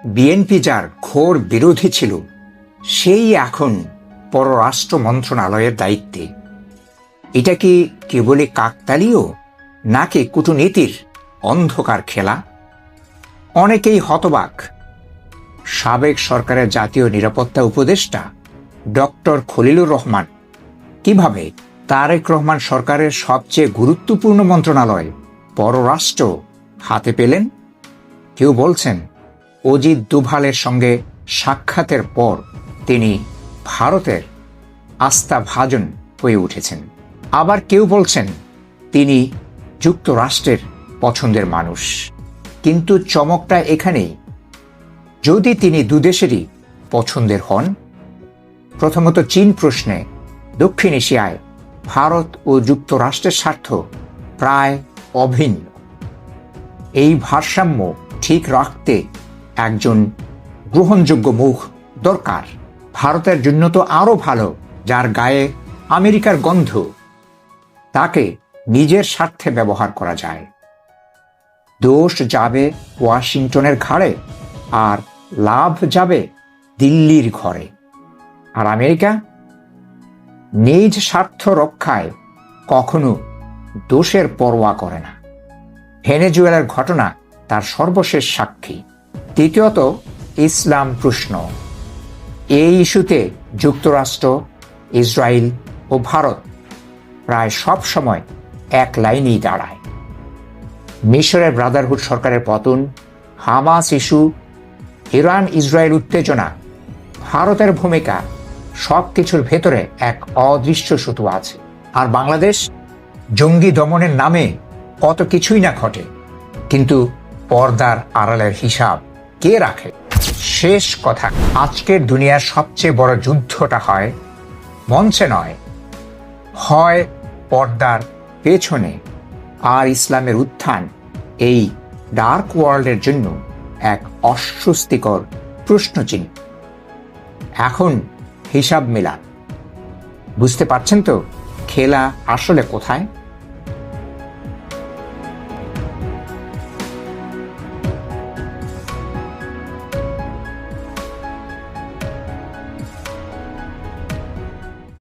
BNP যার ঘোর বিরোধী ছিল, সেই এখন পররাষ্ট্র মন্ত্রণালয়ের দায়িত্বে। এটা কি কেবলই কাকতালীয়, নাকি কূটনীতির অন্ধকার খেলা? অনেকেই হতবাক। সাবেক সরকারের জাতীয় নিরাপত্তা উপদেষ্টা ডক্টর খলিলুর রহমান কিভাবে তারেক রহমান সরকারের সবচেয়ে গুরুত্বপূর্ণ মন্ত্রণালয় পররাষ্ট্র হাতে পেলেন? কেউ বলছেন অজিত ডোভালের সঙ্গে সাক্ষাতের পর তিনি ভারতের আস্থাভাজন হয়ে উঠেছেন। আবার কেউ বলছেন তিনি যুক্তরাষ্ট্রের পছন্দের মানুষ। কিন্তু চমকটা এখানেই, যদি তিনি দুদেশেরই পছন্দের হন। প্রথমত, চীন প্রশ্নে দক্ষিণ এশিয়ায় ভারত ও যুক্তরাষ্ট্রের স্বার্থ প্রায় অভিন্ন। এই ভারসাম্য ঠিক রাখতে একজন গ্রহণযোগ্য মুখ দরকার। ভারতের জন্য তো আরও ভালো যার গায়ে আমেরিকার গন্ধ, তাকে নিজের স্বার্থে ব্যবহার করা যায়। দোষ যাবে ওয়াশিংটনের ঘাড়ে, আর লাভ যাবে দিল্লির ঘরে। আর আমেরিকা নিজ স্বার্থ রক্ষায় কখনো দোষের পরোয়া করে না। ভেনেজুয়েলার ঘটনা তার সর্বশেষ সাক্ষী। তৃতীয়ত, ইসলাম প্রশ্ন। এই ইস্যুতে যুক্তরাষ্ট্র, ইসরায়েল ও ভারত প্রায় সব সময় এক লাইনেই দাঁড়ায়। মিশরের ব্রাদারহুড সরকারের পতন, হামাস ইস্যু, ইরান ইসরায়েল উত্তেজনা, ভারতের ভূমিকা, সব কিছুর ভেতরে এক অদৃশ্য সুতো আছে। আর বাংলাদেশ, জঙ্গি দমনের নামে কত কিছুই না ঘটে, কিন্তু পর্দার আড়ালের হিসাব কে রাখে? শেষ কথা, আজকের দুনিয়ার সবচেয়ে বড় যুদ্ধটা হয় মঞ্চে নয়, হয় পর্দার পেছনে। আর ইসলামের উত্থান এই ডার্ক ওয়ার্ল্ডের জন্য এক অস্বস্তিকর প্রশ্নচিহ্ন। এখন হিসাব মেলান। বুঝতে পারছেন তো খেলা আসলে কোথায়?